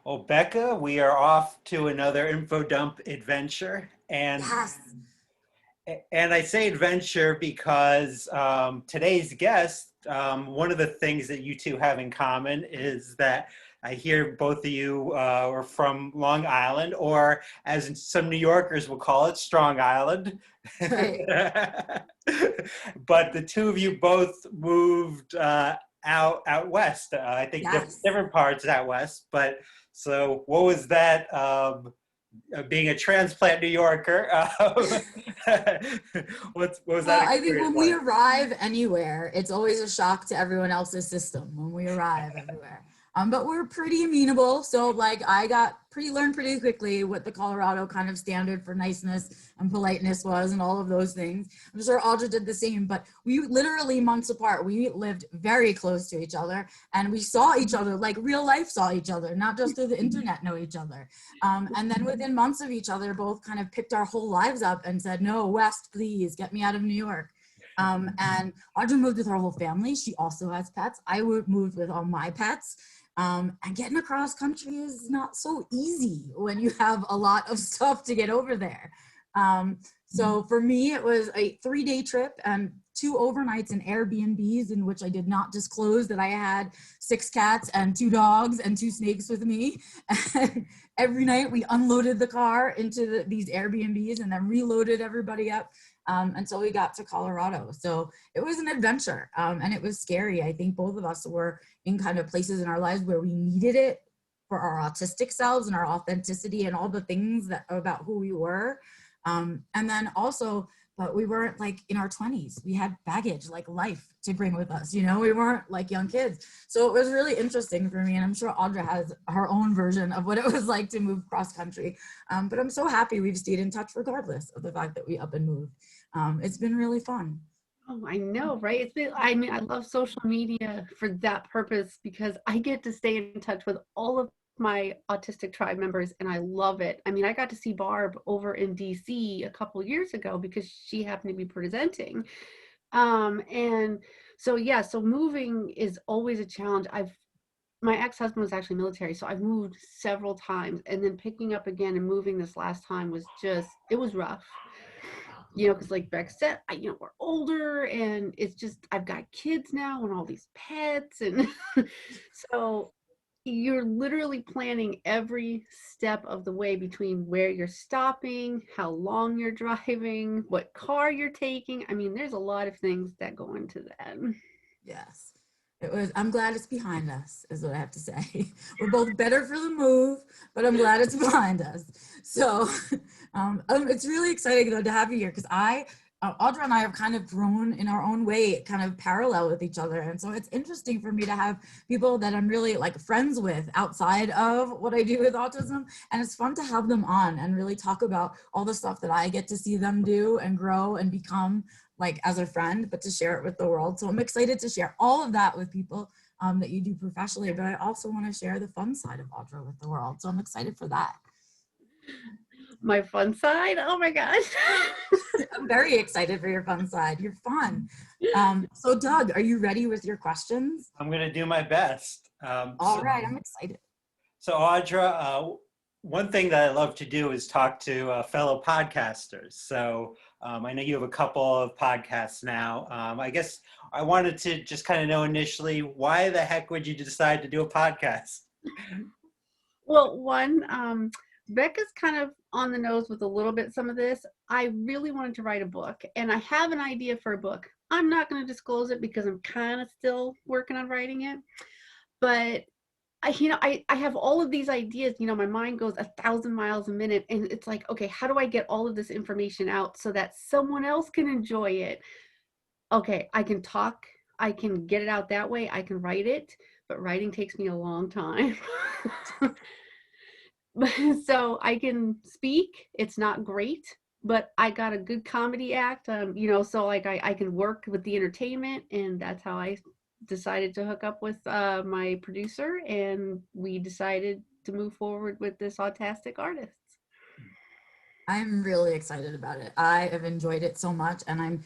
Well, Becca, we are off to another info dump adventure. Yes. And I say adventure because today's guest, one of the things that you two have in common is that I hear both of you are from Long Island, or as some New Yorkers will call it, Strong Island. Right. But the two of you both moved out west. I think Yes. different parts out west. But so, what was that? Being a transplant New Yorker, what was that Well, I think experience when we like? arrive anywhere, it's always a shock to everyone else's system when we arrive everywhere. But we're pretty amenable. So like I learned pretty quickly what the Colorado kind of standard for niceness and politeness was and all of those things. I'm sure Audra did the same, but we literally months apart, we lived very close to each other and we saw each other, like real life saw each other, not just through the internet know each other. And then within months of each other, both kind of picked our whole lives up and said, no, West, please get me out of New York. And Audra moved with her whole family. She also has pets. I moved with all my pets. And getting across country is not so easy when you have a lot of stuff to get over there. So for me, it was a 3-day trip and 2 overnights in Airbnbs in which I did not disclose that I had 6 cats and 2 dogs and 2 snakes with me. And every night we unloaded the car into these Airbnbs and then reloaded everybody up until we got to Colorado. So it was an adventure and it was scary. I think both of us were in kind of places in our lives where we needed it for our autistic selves and our authenticity and all the things that about who we were. And then also, but we weren't like in our 20s. We had baggage like life to bring with us. You know, we weren't like young kids. So it was really interesting for me. And I'm sure Audra has her own version of what it was like to move cross country. But I'm so happy we've stayed in touch regardless of the fact that we up and moved. It's been really fun. Oh, I know, right? I mean, I love social media for that purpose because I get to stay in touch with all of my autistic tribe members and I love it. I mean, I got to see Barb over in DC a couple years ago because she happened to be presenting. And so, yeah, so moving is always a challenge. My ex-husband was actually military, so I've moved several times and then picking up again and moving this last time was it was rough. You know, because like Beck said, we're older and it's just, I've got kids now and all these pets. And so you're literally planning every step of the way between where you're stopping, how long you're driving, what car you're taking. I mean, there's a lot of things that go into that. Yes. It was, I'm glad it's behind us, is what I have to say. We're both better for the move, but I'm glad it's behind us. So it's really exciting though to have you here because Audra and I have kind of grown in our own way, kind of parallel with each other. And so it's interesting for me to have people that I'm really like friends with outside of what I do with autism. And it's fun to have them on and really talk about all the stuff that I get to see them do and grow and become like as a friend, but to share it with the world. So I'm excited to share all of that with people that you do professionally, but I also want to share the fun side of Audra with the world. So I'm excited for that. My fun side? Oh my gosh. I'm very excited for your fun side. You're fun. So Doug, are you ready with your questions? I'm going to do my best. All right, I'm excited. So Audra, one thing that I love to do is talk to fellow podcasters. So I know you have a couple of podcasts now. I guess I wanted to just kind of know initially, why the heck would you decide to do a podcast? Well, Becca's kind of on the nose with a little bit some of this. I really wanted to write a book and I have an idea for a book. I'm not going to disclose it because I'm kind of still working on writing it. But I have all of these ideas, my mind goes 1,000 miles a minute and it's like, okay, how do I get all of this information out so that someone else can enjoy it? Okay, I can talk, I can get it out that way, I can write it, but writing takes me a long time. So I can speak, it's not great, but I got a good comedy act, so like I can work with the entertainment and that's how I decided to hook up with my producer and we decided to move forward with this Autistic Artists. I'm really excited about it. I have enjoyed it so much and I'm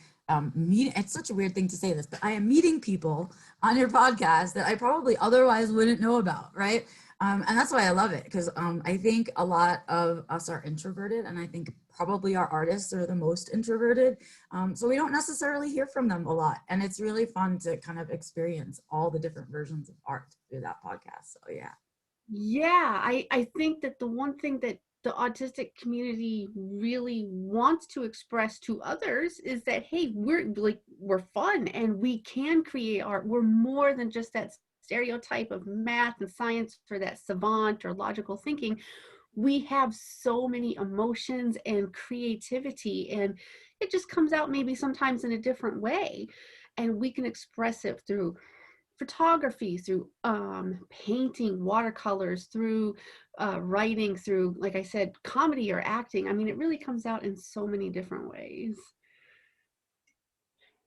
meet. It's such a weird thing to say this, but I am meeting people on your podcast that I probably otherwise wouldn't know about, right? And that's why I love it, because I think a lot of us are introverted, and I think probably our artists are the most introverted. So we don't necessarily hear from them a lot. And it's really fun to kind of experience all the different versions of art through that podcast. So yeah. Yeah, I think that the one thing that the autistic community really wants to express to others is that, hey, we're fun and we can create art. We're more than just that stereotype of math and science for that savant or logical thinking. We have so many emotions and creativity, and it just comes out maybe sometimes in a different way, and we can express it through photography, through painting, watercolors, through writing, through, like I said, comedy or acting. I mean, it really comes out in so many different ways.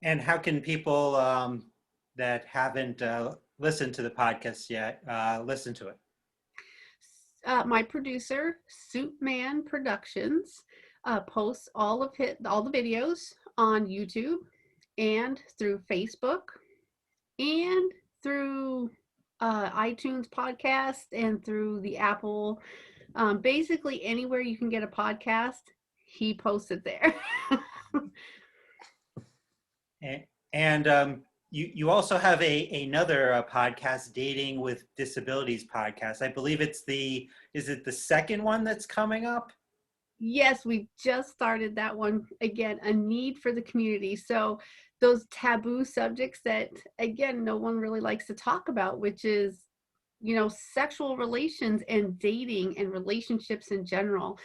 And how can people that haven't listened to the podcast yet listen to it? My producer, Suitman Productions, posts all the videos on YouTube and through Facebook and through iTunes podcast and through the Apple. Basically anywhere you can get a podcast, he posts it there. And you also have another podcast, Dating with Disabilities podcast. I believe is it the second one that's coming up? Yes, we just started that one. Again, a need for the community. So those taboo subjects that, again, no one really likes to talk about, which is, sexual relations and dating and relationships in general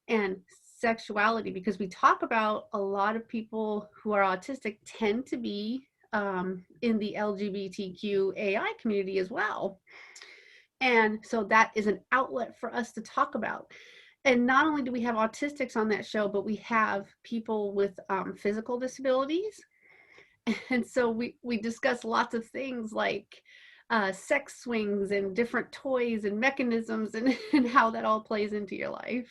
and sexuality, because we talk about a lot of people who are autistic tend to be in the LGBTQAI community as well. And so that is an outlet for us to talk about. And not only do we have autistics on that show, but we have people with physical disabilities. And so we discuss lots of things like sex swings and different toys and mechanisms and how that all plays into your life.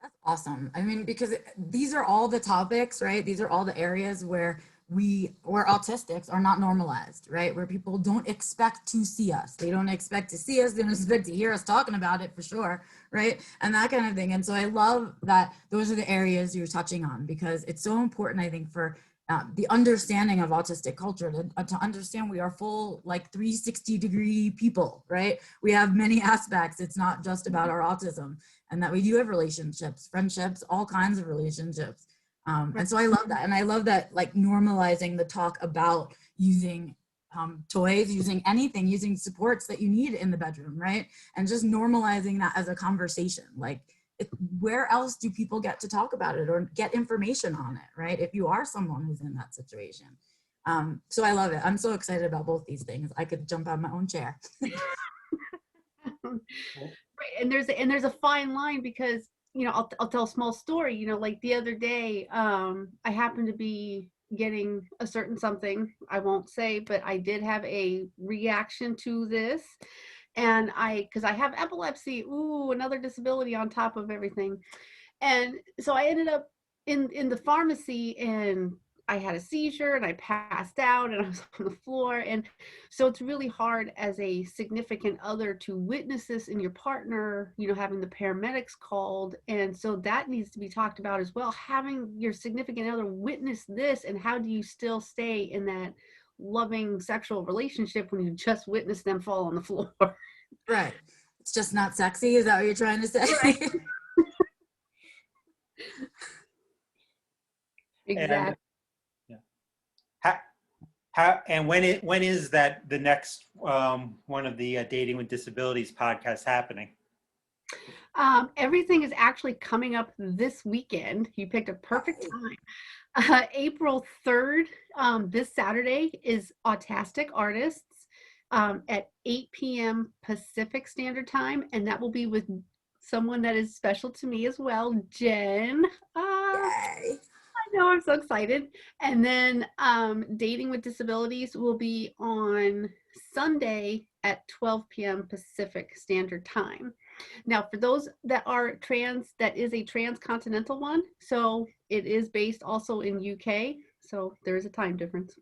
That's awesome. I mean, because these are all the topics, right? These are all the areas where autistics are not normalized, right? Where people don't expect to see us. They don't expect to see us. They don't expect to hear us talking about it for sure, right? And that kind of thing. And so I love that those are the areas you're touching on, because it's so important, I think, for the understanding of autistic culture, to understand we are full, like 360-degree people, right? We have many aspects. It's not just about our autism, and that we do have relationships, friendships, all kinds of relationships. And so I love that. And I love that, like, normalizing the talk about using toys, using anything, using supports that you need in the bedroom, right? And just normalizing that as a conversation. Like, where else do people get to talk about it or get information on it, right? If you are someone who's in that situation. So I love it. I'm so excited about both these things. I could jump out of my own chair. Right. And there's a fine line, because I'll tell a small story. Like the other day, I happened to be getting a certain something, I won't say, but I did have a reaction to this. And because I have epilepsy, another disability on top of everything. And so I ended up in the pharmacy, and I had a seizure and I passed out and I was on the floor. And so it's really hard as a significant other to witness this in your partner, having the paramedics called. And so that needs to be talked about as well. Having your significant other witness this, and how do you still stay in that loving sexual relationship when you just witnessed them fall on the floor? Right. It's just not sexy. Is that what you're trying to say? Right. Exactly. And when is that the next one of the Dating with Disabilities podcasts happening? Everything is actually coming up this weekend. You picked a perfect time. April 3rd, this Saturday, is Autistic Artists at 8 p.m. Pacific Standard Time, and that will be with someone that is special to me as well, Jen. Yay. I know, I'm so excited. And then Dating with Disabilities will be on Sunday at 12 p.m. Pacific Standard Time. Now, for those that are trans, that is a transcontinental one. So it is based also in UK. So there is a time difference.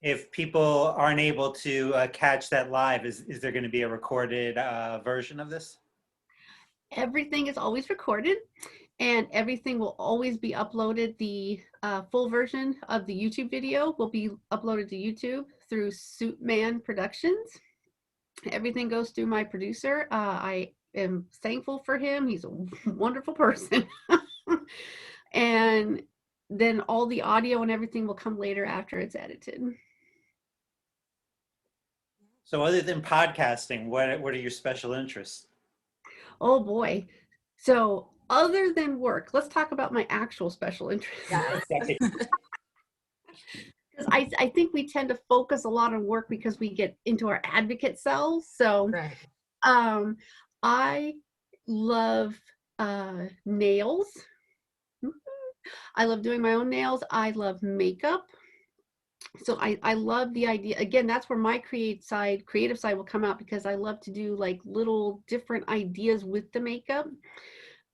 If people aren't able to catch that live, is there going to be a recorded version of this? Everything is always recorded, and everything will always be uploaded. The full version of the YouTube video will be uploaded to YouTube through Suitman Productions. Everything goes through my producer. I am thankful for him. He's a wonderful person. And then all the audio and everything will come later after it's edited. So other than podcasting, what are your special interests? Oh boy. So other than work, let's talk about my actual special interests. Yes. Because I think we tend to focus a lot on work because we get into our advocate selves. So Right. I love nails. I love doing my own nails. I love makeup. So I love the idea. Again, that's where my creative side will come out, because I love to do like little different ideas with the makeup.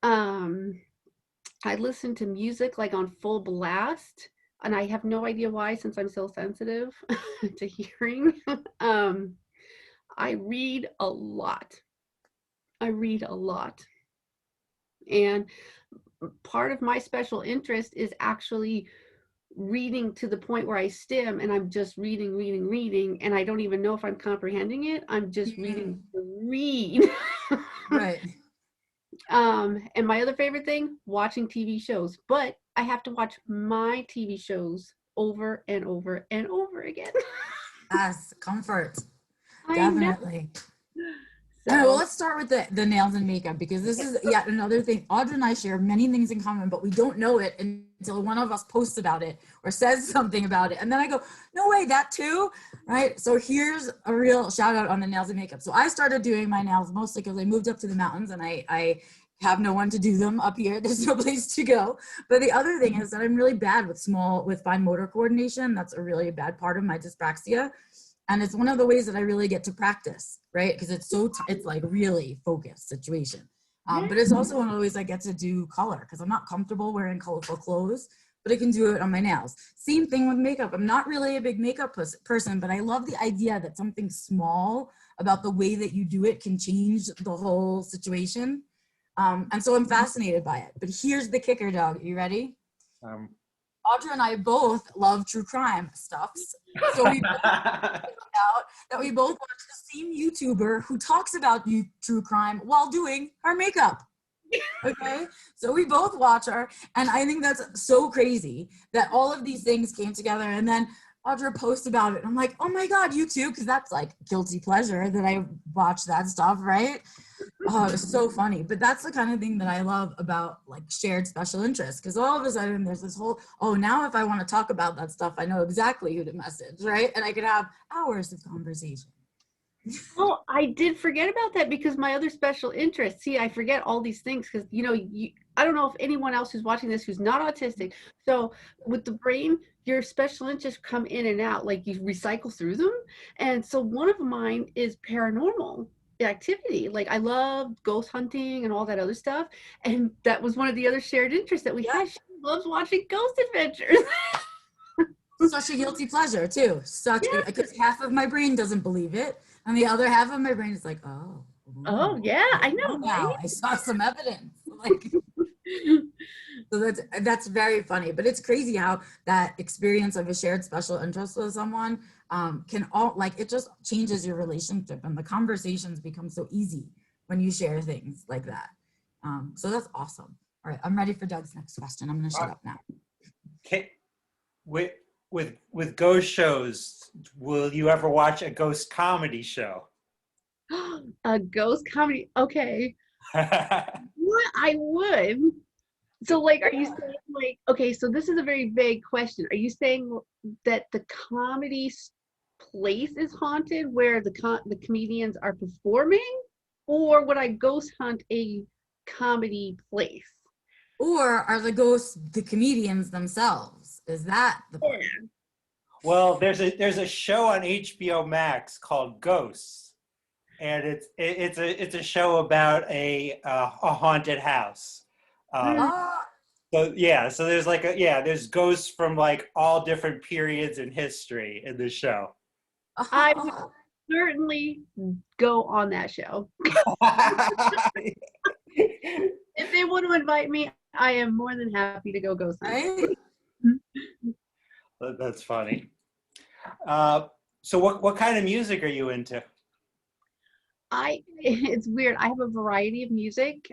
I listen to music like on full blast, and I have no idea why, since I'm so sensitive to hearing. I read a lot. And part of my special interest is actually reading to the point where I stim and I'm just reading, and I don't even know if I'm comprehending it. I'm just reading to read. Right. And my other favorite thing, watching TV shows. But I have to watch my TV shows over and over and over again. Yes, comfort. I know. Definitely. So, Well, let's start with the nails and makeup, because this is yet another thing. Audra and I share many things in common, but we don't know it until one of us posts about it or says something about it. And then I go, no way, that too, right? So here's a real shout out on the nails and makeup. So I started doing my nails mostly because I moved up to the mountains, and I have no one to do them up here. There's no place to go. But the other thing is that I'm really bad with fine motor coordination. That's a really bad part of my dyspraxia. And it's one of the ways that I really get to practice, right? Because it's like really focused situation. But it's also one of the ways I get to do color, because I'm not comfortable wearing colorful clothes, but I can do it on my nails. Same thing with makeup. I'm not really a big makeup person, but I love the idea that something small about the way that you do it can change the whole situation. And so I'm fascinated by it. But here's the kicker, Doug. You ready? Audra and I both love true crime stuffs. So we both out that we both watch the same YouTuber who talks about true crime while doing her makeup. Okay, so we both watch her, and I think that's so crazy that all of these things came together. And then Audra posts about it. I'm like, oh my God, you too? Because that's like guilty pleasure that I watch that stuff, right? Oh, it's so funny. But that's the kind of thing that I love about like shared special interests, because all of a sudden there's this whole, oh, now if I want to talk about that stuff, I know exactly who to message, right? And I could have hours of conversation. oh, I did forget about that, because my other special interest, see, I forget all these things because, I don't know if anyone else who's watching this who's not autistic. So with the brain, your special interests come in and out, like you recycle through them. And so one of mine is paranormal activity. Like I love ghost hunting and all that other stuff. And that was one of the other shared interests that we had. She loves watching ghost adventures. Such a guilty pleasure too. Because half of my brain doesn't believe it, and the other half of my brain is like, oh yeah, I know. Now I saw some evidence. Like, so that's very funny. But it's crazy how that experience of a shared special interest with someone can it just changes your relationship, and the conversations become so easy when you share things like that. So that's awesome. All right, I'm ready for Doug's next question. I'm going to shut up now. Okay. With ghost shows, will you ever watch a ghost comedy show? A ghost comedy? Okay. What? I would. So like, are you saying like, okay, so this is a very vague question. Are you saying that the comedy place is haunted where the comedians are performing, or would I ghost hunt a comedy place? Or are the ghosts the comedians themselves? Is that the point? Well, there's a show on HBO Max called Ghosts. and it's a show about a haunted house. Um, Oh, so yeah, so there's like there's ghosts from like all different periods in history in the show. I would oh, certainly go on that show. If they want to invite me, I am more than happy to go ghost hunt. right? That's funny. So what kind of music are you into? It's weird. I have a variety of music.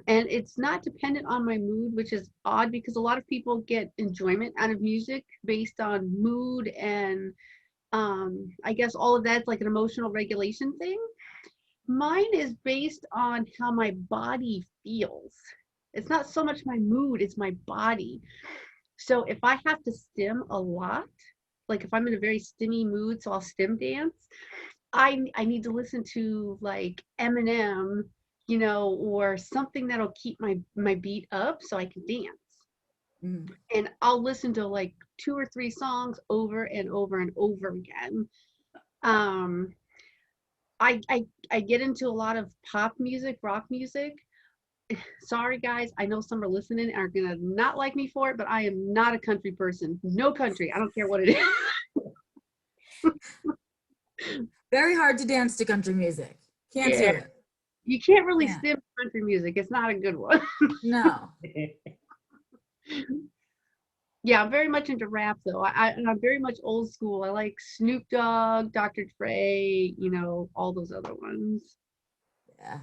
And it's not dependent on my mood, which is odd because a lot of people get enjoyment out of music based on mood and I guess all of that's like an emotional regulation thing. Mine is based on how my body feels. It's not so much my mood, it's my body. So if I have to stim a lot, like if I'm in a very stimmy mood, so I'll stim dance, I need to listen to like Eminem, or something that'll keep my beat up so I can dance. Mm. And I'll listen to like 2 or 3 songs over and over and over again. Um, I get into a lot of pop music, rock music. Sorry guys, I know some are listening and are gonna not like me for it, but I am not a country person. No country. I don't care what it is. Very hard to dance to country music. Can't do Yeah. it. You can't really Yeah. stim country music. It's not a good one. No. Yeah, I'm very much into rap though. And I'm very much old school. I like Snoop Dogg, Dr. Dre, all those other ones. Yeah.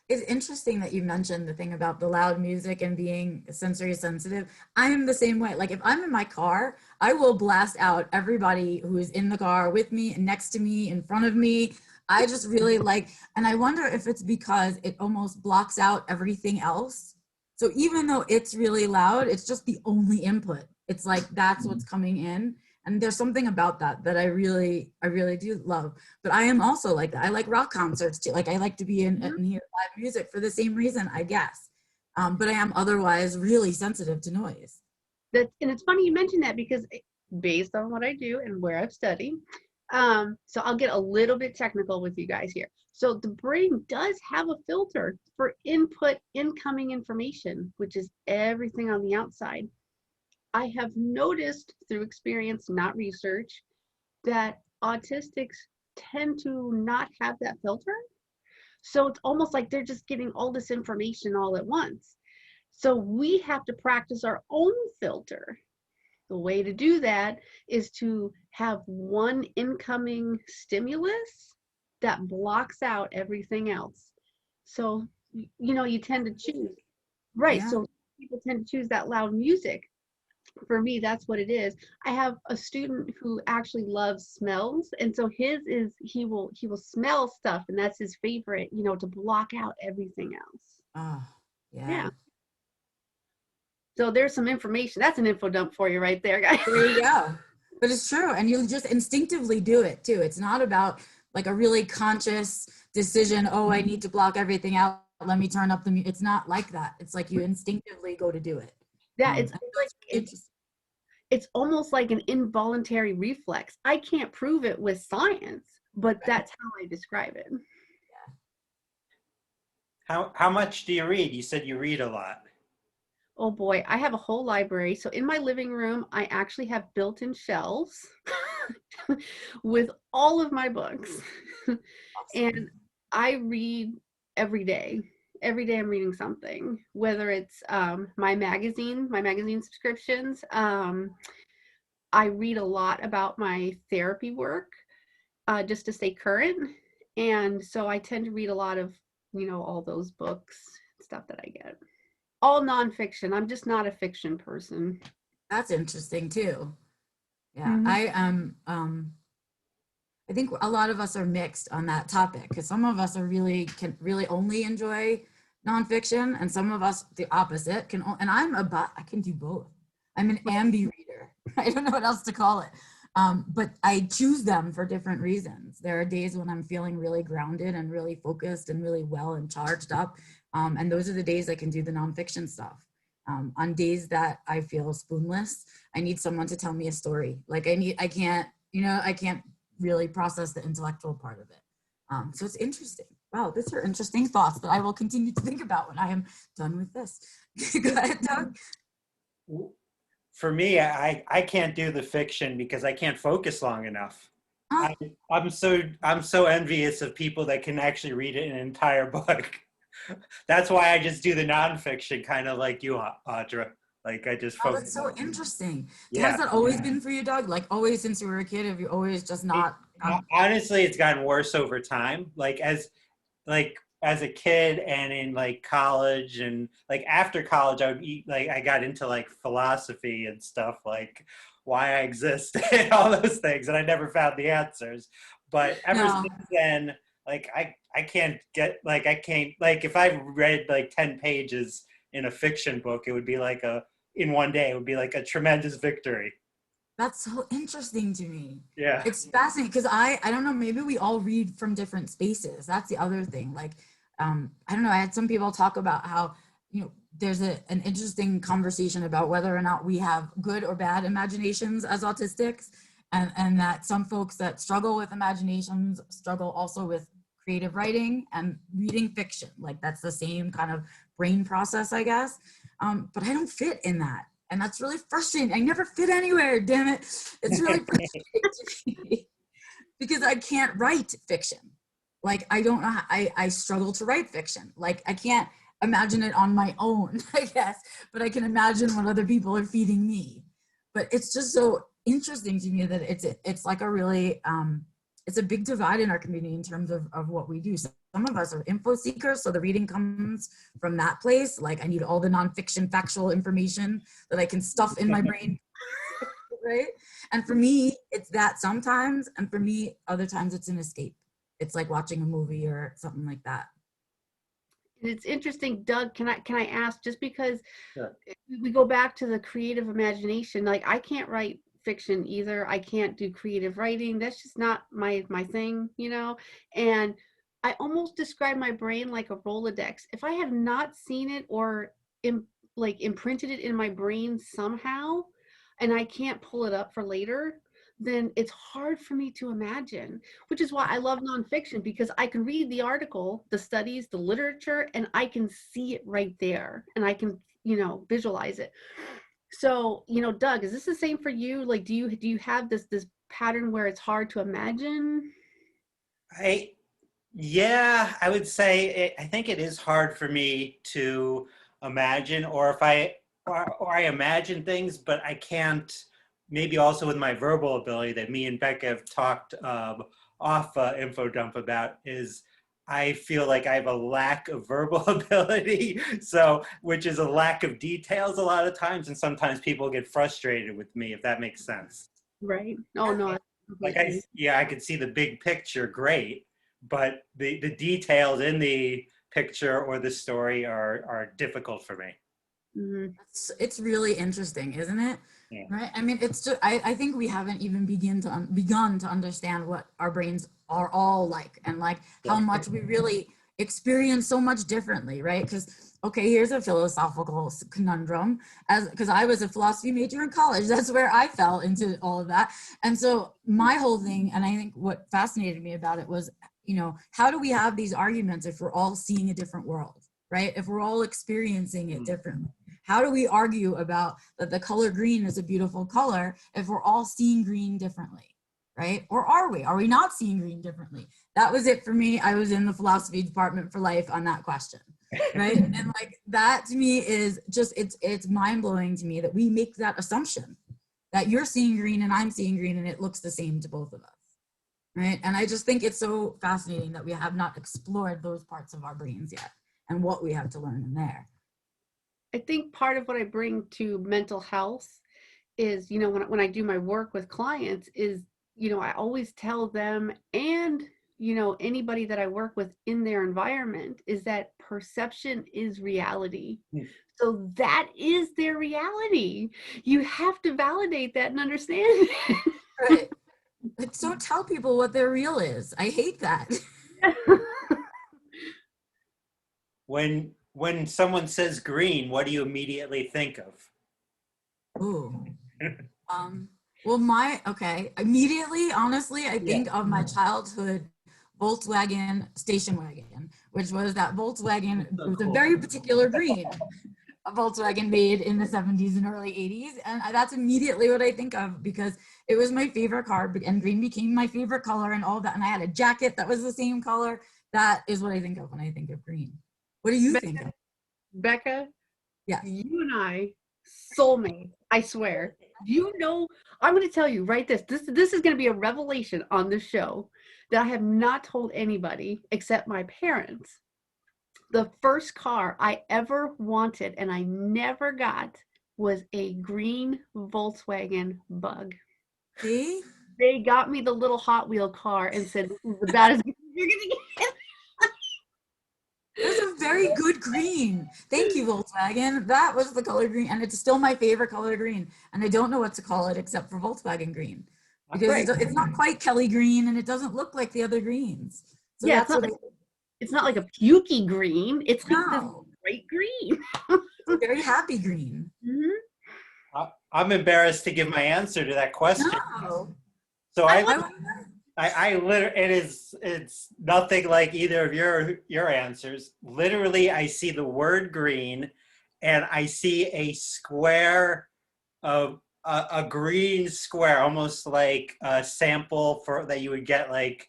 It's interesting that you mentioned the thing about the loud music and being sensory sensitive. I am the same way. Like if I'm in my car, I will blast out everybody who is in the car with me and next to me, in front of me. I just really like, and I wonder if it's because it almost blocks out everything else. So even though it's really loud, it's just the only input. It's like that's what's coming in. And there's something about that that I really do love. But I am also like that. I like rock concerts too. Like I like to be in and hear live music for the same reason, I guess. But I am otherwise really sensitive to noise. And it's funny you mentioned that because based on what I do and where I've studied, so I'll get a little bit technical with you guys here. So the brain does have a filter for incoming information, which is everything on the outside. I have noticed through experience, not research, that autistics tend to not have that filter. So it's almost like they're just getting all this information all at once. So we have to practice our own filter. The way to do that is to have one incoming stimulus that blocks out everything else. So, you tend to choose. Right. Yeah. So people tend to choose that loud music. For me, that's what it is. I have a student who actually loves smells, and so his is he will smell stuff, and that's his favorite, to block out everything else. Oh, yeah. Yeah. So there's some information. That's an info dump for you right there, guys. There you go. But it's true. And you just instinctively do it too. It's not about like a really conscious decision. Oh, I need to block everything out. Let me turn up the music. It's not like that. It's like you instinctively go to do it. Yeah, it's I think like that's interesting. it's almost like an involuntary reflex. I can't prove it with science, but that's how I describe it. How much do you read? You said you read a lot. Oh boy, I have a whole library. So in my living room, I actually have built-in shelves with all of my books. And I read every day. Every day I'm reading something, whether it's my magazine subscriptions. I read a lot about my therapy work just to stay current. And so I tend to read a lot of, all those books, stuff that I get. All nonfiction. I'm just not a fiction person. That's interesting too. Yeah, Mhm. I think a lot of us are mixed on that topic because some of us can really only enjoy nonfiction, and some of us the opposite and I can do both. I'm an ambi reader. I don't know what else to call it. But I choose them for different reasons. There are days when I'm feeling really grounded and really focused and really well and charged up. And those are the days I can do the nonfiction stuff. On days that I feel spoonless, I need someone to tell me a story. Like I can't really process the intellectual part of it. So it's interesting. Wow, these are interesting thoughts that I will continue to think about when I am done with this. Go ahead, Doug. For me, I can't do the fiction because I can't focus long enough. Oh, I'm so envious of people that can actually read an entire book. That's why I just do the nonfiction, kind of like you, Audra. Like I just oh, focus. that's so interesting. Has Yeah. that always been for you, Doug? Like always since you were a kid, have you always just not? Honestly, it's gotten worse over time. Like as a kid and in like college and like after college, I got into like philosophy and stuff like why I exist and all those things, and I never found the answers. But ever No. since then, like I can't get like I can't like if I read like 10 pages in a fiction book, it would be like in one day, it would be like a tremendous victory. That's so interesting to me. Yeah. It's fascinating because I don't know, maybe we all read from different spaces. That's the other thing. Like, I don't know, I had some people talk about how, there's an interesting conversation about whether or not we have good or bad imaginations as autistics, and that some folks that struggle with imaginations struggle also with creative writing and reading fiction. Like that's the same kind of brain process, I guess. But I don't fit in that. And that's really frustrating. I never fit anywhere, damn it. It's really frustrating to me because I can't write fiction. Like, I don't know how, I struggle to write fiction. Like, I can't imagine it on my own, I guess, but I can imagine what other people are feeding me. But it's just so interesting to me that it's like a really, it's a big divide in our community in terms of what we do. So some of us are info seekers, so the reading comes from that place. Like I need all the nonfiction factual information that I can stuff in my brain, right? And for me, it's that sometimes, and for me, other times it's an escape. It's like watching a movie or something like that. It's interesting, Doug, can I ask, just because Sure. we go back to the creative imagination, like I can't write fiction either. I can't do creative writing. That's just not my thing, and I almost describe my brain like a Rolodex. If I have not seen it or imprinted it in my brain somehow, and I can't pull it up for later, then it's hard for me to imagine, which is why I love nonfiction, because I can read the article, the studies, the literature, and I can see it right there and I can, visualize it. So, Doug, is this the same for you? Like, do you have this pattern where it's hard to imagine? Yeah, I would say I think it is hard for me to imagine, or if or I imagine things, but I can't. Maybe also with my verbal ability that me and Becca have talked off info dump about is I feel like I have a lack of verbal ability, so which is a lack of details a lot of times, and sometimes people get frustrated with me if that makes sense. Right. Oh no. Like I could see the big picture great, but the details in the picture or the story are difficult for me. Mm-hmm. It's really interesting, isn't it? Yeah. Right. I mean, it's just, I think we haven't even begun to understand what our brains are all like, and like how much we really experience so much differently, right? Because okay, here's a philosophical conundrum. Because I was a philosophy major in college, that's where I fell into all of that. And so my whole thing, and I think what fascinated me about it was, how do we have these arguments if we're all seeing a different world, right? If we're all experiencing it differently. How do we argue about that the color green is a beautiful color if we're all seeing green differently, right? Or are we? Are we not seeing green differently? That was it for me. I was in the philosophy department for life on that question, right? And like that to me is just, it's mind-blowing to me that we make that assumption that you're seeing green and I'm seeing green and it looks the same to both of us, right? And I just think it's so fascinating that we have not explored those parts of our brains yet and what we have to learn in there. I think part of what I bring to mental health is, when I do my work with clients is, I always tell them, and, anybody that I work with in their environment, is that perception is reality. So that is their reality. You have to validate that and understand it. Right. But so tell people what their real is. I hate that. When someone says green, what do you immediately think of? Ooh. Well, okay, immediately, honestly, I Yeah. think of my childhood Volkswagen station wagon, which was that Volkswagen, it So was a cool. very particular green, a Volkswagen made in the 70s and early 80s. And that's immediately what I think of because it was my favorite car and green became my favorite color and all that. And I had a jacket that was the same color. That is what I think of when I think of green. What do you think of? Becca, Yes. you and I, soulmates, I swear. You know, I'm going to tell you right this is going to be a revelation on this show that I have not told anybody except my parents. The first car I ever wanted and I never got was a green Volkswagen Bug. See? They got me the little Hot Wheel car and said, "This is about as good as you're going to get." That's a very good green. Thank you, Volkswagen. That was the color green, and it's still my favorite color green. And I don't know what to call it except for Volkswagen green because Great. it's not quite Kelly green, and it doesn't look like the other greens. So Yeah, that's what it's not like a pukey green. It's like this no, bright green. it's a very happy green. I'm embarrassed to give my answer to that question. No, So I I literally, it's nothing like either of your answers. Literally, I see the word green, and I see a square of a green square, almost like a sample for that you would get like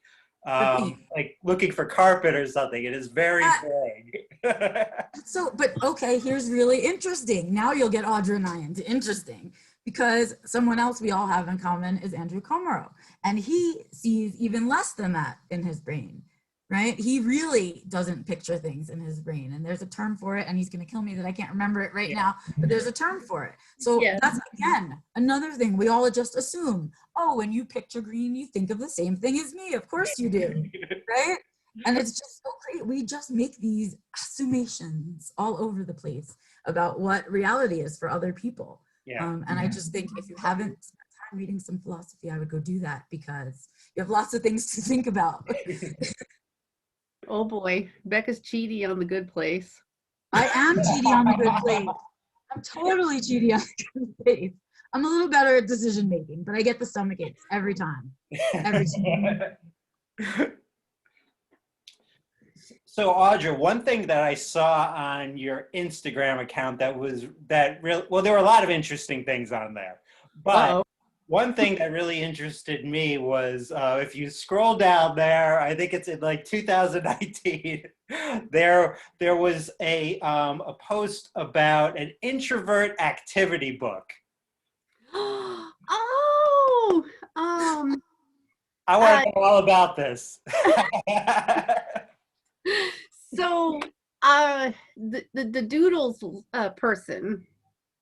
looking for carpet or something. It is very big. So, but okay, here's really interesting. Now you'll get Audra and I into interesting because someone else we all have in common is Andrew Komaro, and he sees even less than that in his brain, right? He really doesn't picture things in his brain, and there's a term for it, and he's going to kill me that I can't remember it right now, but there's a term for it. So Yeah. that's, again, another thing we all just assume. Oh, when you picture green, you think of the same thing as me. Of course you do, right? And it's just so great. We just make these assumptions all over the place about what reality is for other people. Yeah. And I just think if you haven't spent time reading some philosophy, I would go do that because you have lots of things to think about. Oh boy, Becca's cheaty on The Good Place. I am cheaty on the good place. I'm totally cheaty on the good place. I'm a little better at decision making, but I get the stomach aches every time. Every time. So Audra, one thing that I saw on your Instagram account that well, there were a lot of interesting things on there, but Uh-oh. one thing that really interested me was if you scroll down there, I think it's in like 2019, there was a post about an introvert activity book. Oh, I want to know all about this. So the doodles person,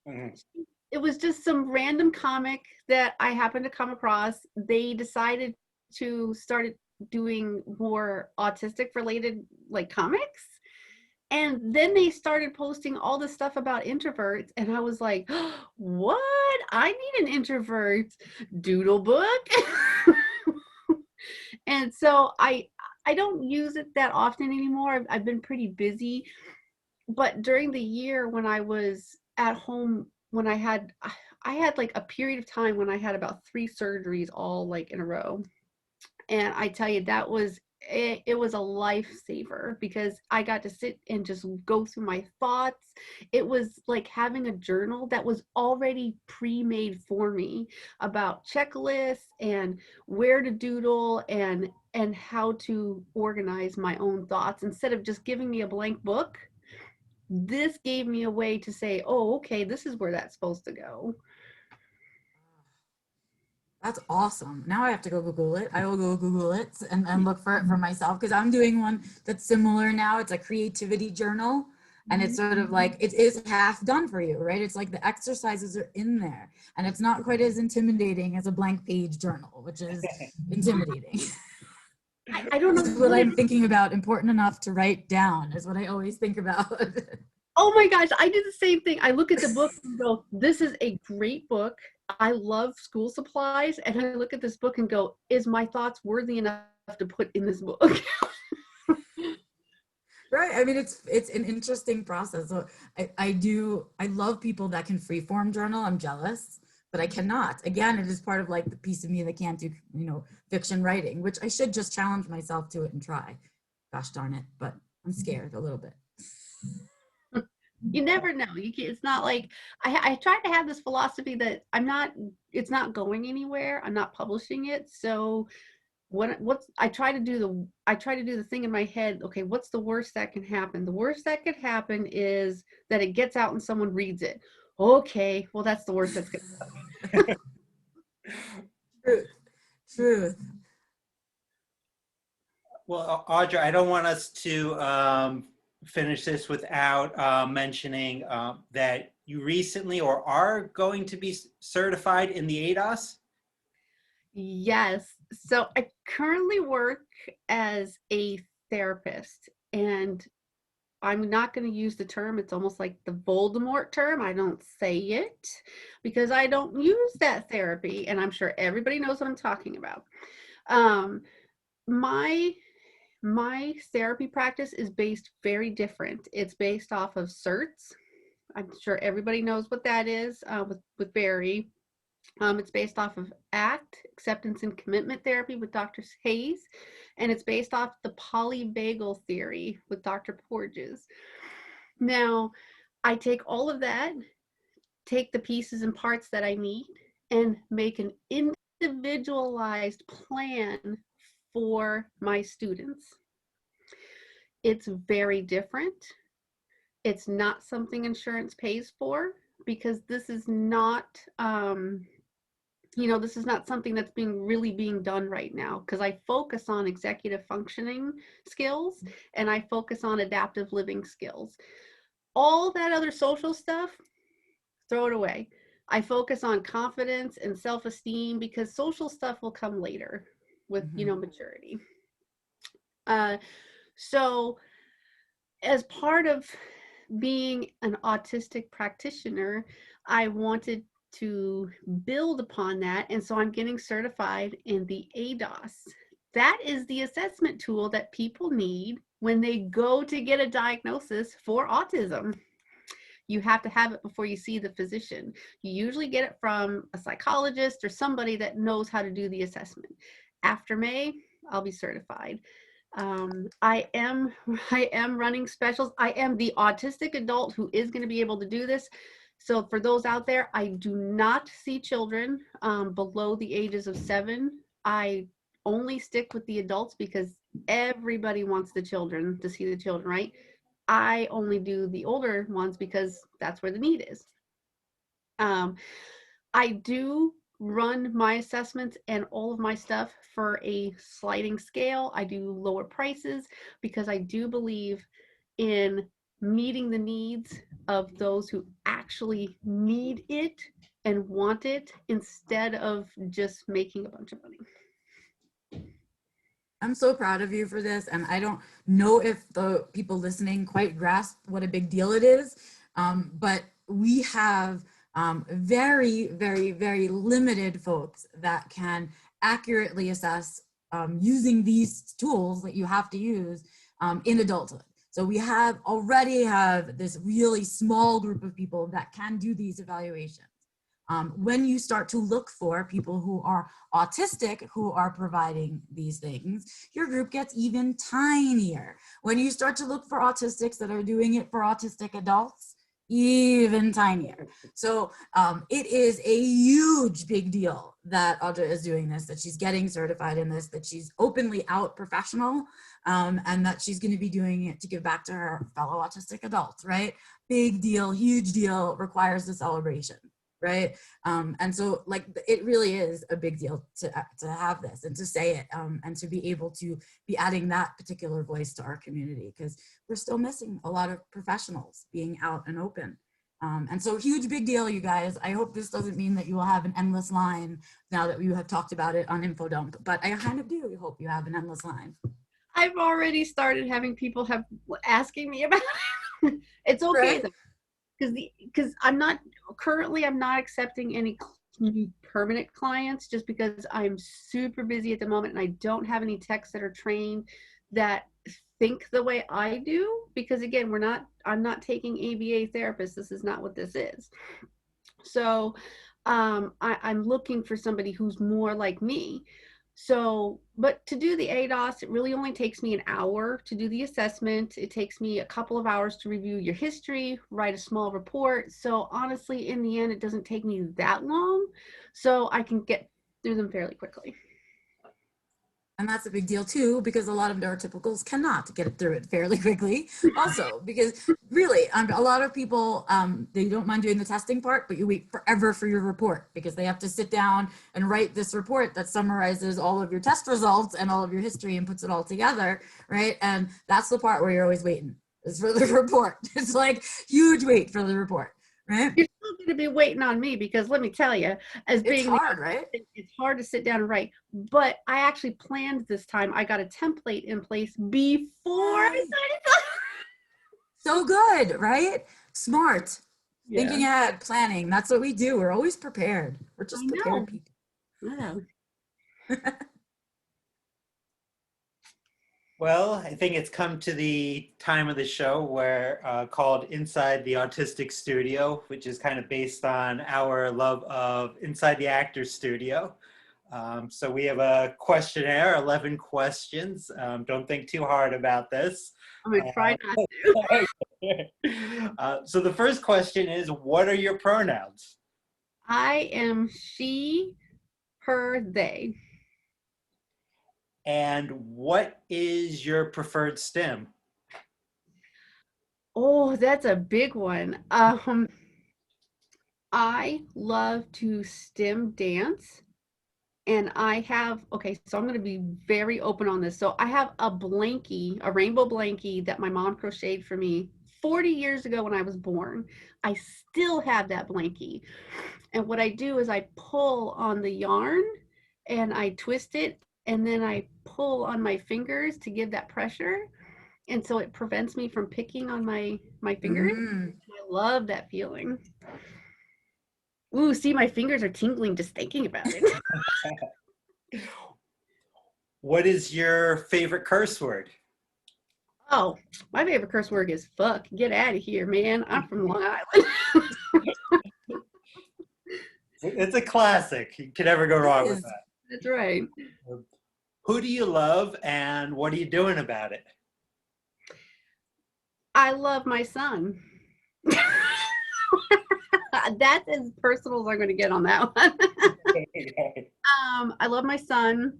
Mhm. it was just some random comic that I happened to come across. They decided to start doing more autistic related like comics. And then they started posting all this stuff about introverts. And I was like, what? I need an introvert doodle book. And so I don't use it that often anymore. I've been pretty busy. But during the year when I was at home, when I had like a period of time when I had about 3 surgeries all like in a row. And I tell you, it was a lifesaver because I got to sit and just go through my thoughts. It was like having a journal that was already pre-made for me about checklists and where to doodle and how to organize my own thoughts instead of just giving me a blank book. This gave me a way to say, oh, okay, this is where that's supposed to go. That's awesome. Now I have to go Google it. I will go Google it and look for it for myself because I'm doing one that's similar now. It's a creativity journal. And it's sort of like it is half done for you, right? It's like the exercises are in there and it's not quite as intimidating as a blank page journal, which is intimidating. I don't know. This is what I'm thinking about, important enough to write down is what I always think about. Oh my gosh, I did the same thing. I look at the book and go, this is a great book. I love school supplies. And I look at this book and go, is my thoughts worthy enough to put in this book? Right. I mean, it's an interesting process. So I love people that can freeform journal. I'm jealous but I cannot. Again, it is part of like the piece of me that can't do, you know, fiction writing, which I should just challenge myself to it and try. Gosh darn it, but I'm scared a little bit. You never know. It's not like I try to have this philosophy that it's not going anywhere. I'm not publishing it. So I try to do the thing in my head. Okay, what's the worst that can happen? The worst that could happen is that it gets out and someone reads it. Okay, well, that's the worst that's going to happen. Truth. Well, Audra, I don't want us to finish this without mentioning that you recently or are going to be certified in the ADOS. Yes. So I currently work as a therapist, and I'm not going to use the term. It's almost like the Voldemort term. I don't say it because I don't use that therapy, and I'm sure everybody knows what I'm talking about. My therapy practice is based very different. It's based off of CERTs. I'm sure everybody knows what that is with Barry. It's based off of ACT, Acceptance and Commitment Therapy with Dr. Hayes, and it's based off the polyvagal theory with Dr. Porges. Now, I take all of that, take the pieces and parts that I need, and make an individualized plan for my students. It's very different. It's not something insurance pays for because this is not, this is not something that's really being done right now, because I focus on executive functioning skills and I focus on adaptive living skills. All that other social stuff, throw it away. I focus on confidence and self-esteem because social stuff will come later with, maturity. So as part of being an autistic practitioner, I wanted to build upon that. And so I'm getting certified in the ADOS. That is the assessment tool that people need when they go to get a diagnosis for autism. You have to have it before you see the physician. You usually get it from a psychologist or somebody that knows how to do the assessment. After May, I'll be certified. I am running specials. I am the autistic adult who is going to be able to do this. So for those out there, I do not see children below the ages of 7. I only stick with the adults because everybody wants the children to see the children, right? I only do the older ones because that's where the need is. I do run my assessments and all of my stuff for a sliding scale. I do lower prices because I do believe in meeting the needs of those who actually need it and want it instead of just making a bunch of money. I'm so proud of you for this. And I don't know if the people listening quite grasp what a big deal it is, but we have very, very, very limited folks that can accurately assess using these tools that you have to use in adulthood. So we already have this really small group of people that can do these evaluations. When you start to look for people who are autistic, who are providing these things, your group gets even tinier. When you start to look for autistics that are doing it for autistic adults, even tinier. So it is a huge big deal that Audra is doing this, that she's getting certified in this, that she's openly out professional, and that she's going to be doing it to give back to her fellow autistic adults, right? Big deal, huge deal, requires a celebration. Right. And so like it really is a big deal to have this and to say it and to be able to be adding that particular voice to our community, because we're still missing a lot of professionals being out and open. And so huge, big deal, you guys. I hope this doesn't mean that you will have an endless line now that you have talked about it on InfoDump, but I kind of do hope you have an endless line. I've already started having people asking me about it. It's okay. Right? Because I'm not accepting any permanent clients just because I'm super busy at the moment and I don't have any techs that are trained that think the way I do, because again, I'm not taking ABA therapists. This is not what this is. So I'm looking for somebody who's more like me. So, but to do the ADOS, it really only takes me an hour to do the assessment. It takes me a couple of hours to review your history, write a small report. So honestly, in the end, it doesn't take me that long. So I can get through them fairly quickly. And that's a big deal too, because a lot of neurotypicals cannot get through it fairly quickly. Also, because really, a lot of people, they don't mind doing the testing part, but you wait forever for your report because they have to sit down and write this report that summarizes all of your test results and all of your history and puts it all together, right? And that's the part where you're always waiting, is for the report. It's like huge wait for the report, right? You're still going to be waiting on me because let me tell you, as being It's hard, right? it's hard to sit down and write. But I actually planned this time. I got a template in place before I started. So good, right? Smart. Yeah. Thinking ahead, planning. That's what we do. We're always prepared. We're just I know. prepared people. Wow. Well, I think it's come to the time of the show where called Inside the Autistic Studio, which is kind of based on our love of Inside the Actors Studio. So we have a questionnaire, 11 questions. Don't think too hard about this. I'm going to try not to. So the first question is, what are your pronouns? I am she, her, they. And what is your preferred STEM? Oh, that's a big one. I love to STEM dance. And I have, okay, so I'm going to be very open on this. So I have a blankie, a rainbow blankie that my mom crocheted for me 40 years ago when I was born. I still have that blankie. And what I do is I pull on the yarn and I twist it, and then I pull on my fingers to give that pressure. And so it prevents me from picking on my fingers. Mm. I love that feeling. Ooh, see, my fingers are tingling just thinking about it. What is your favorite curse word? Oh, my favorite curse word is fuck. Get out of here, man. I'm from Long Island. It's a classic. You can never go wrong with that. That's right. Who do you love and what are you doing about it? I love my son. That's as personal as I'm going to get on that one. I love my son,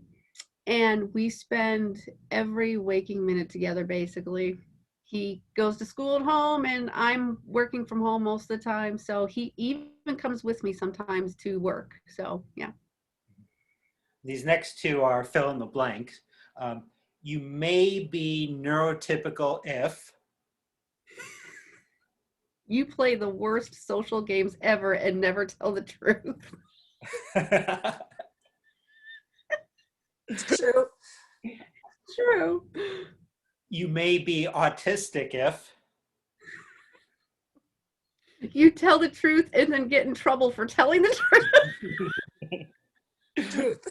and we spend every waking minute together, basically. He goes to school at home, and I'm working from home most of the time, so he even comes with me sometimes to work. So, yeah. These next two are fill in the blanks. You may be neurotypical if. You play the worst social games ever and never tell the truth. It's true. True. You may be autistic if. You tell the truth and then get in trouble for telling the truth. Truth.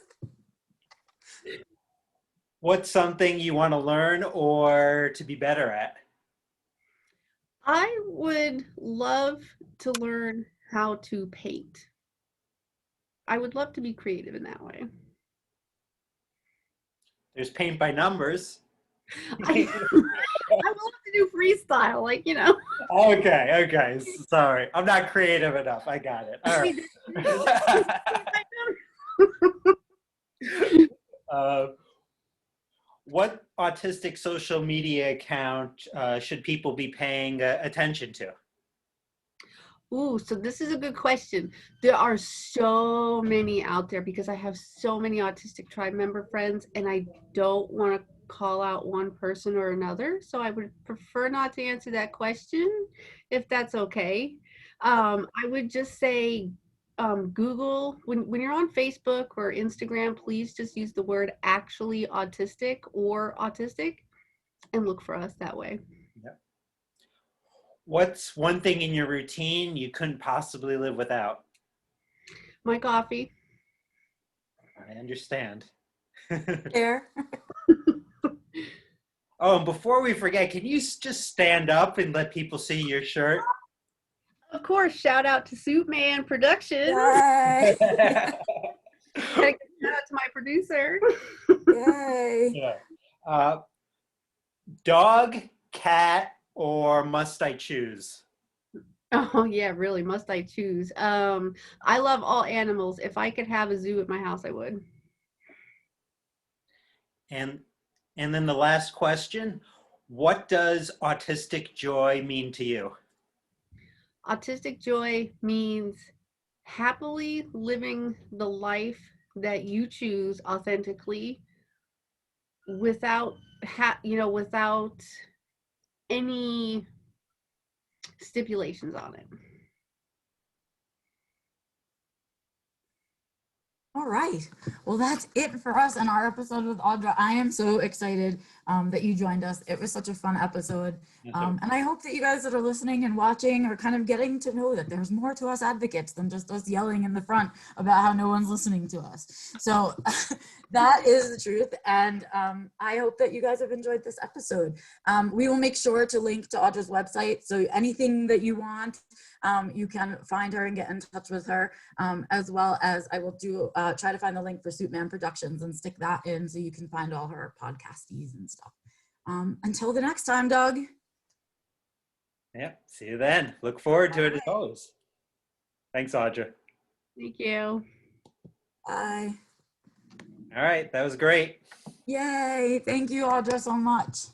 What's something you want to learn or to be better at? I would love to learn how to paint. I would love to be creative in that way. There's paint by numbers. I would love to do freestyle, like, you know. Okay. Sorry. I'm not creative enough. I got it. All right. What autistic social media account should people be paying attention to? Ooh, so this is a good question. There are so many out there because I have so many Autistic Tribe member friends, and I don't want to call out one person or another. So I would prefer not to answer that question, if that's okay. I would just say Google, when you're on Facebook or Instagram, please just use the word actually autistic or autistic and look for us that way. Yep. What's one thing in your routine you couldn't possibly live without? My coffee. I understand. There. Oh, and before we forget, can you just stand up and let people see your shirt? Of course, shout out to Suitman Productions. Yay! Shout out to my producer. Yay! Yeah. Dog, cat, or must I choose? Oh yeah, really, must I choose? I love all animals. If I could have a zoo at my house, I would. And and then the last question, what does autistic joy mean to you? Autistic joy means happily living the life that you choose authentically without without any stipulations on it. All right. Well, that's it for us in our episode with Audra. I am so excited that you joined us. It was such a fun episode. And I hope that you guys that are listening and watching are kind of getting to know that there's more to us advocates than just us yelling in the front about how no one's listening to us. So that is the truth. And I hope that you guys have enjoyed this episode. We will make sure to link to Audra's website. So anything that you want, you can find her and get in touch with her, as well as I will do try to find the link for Suitman Productions and stick that in so you can find all her podcasties and stuff. Until the next time, Doug. Yep. See you then. Look forward to it as always. Thanks, Audra. Thank you. Bye. All right. That was great. Yay. Thank you, Audra, so much.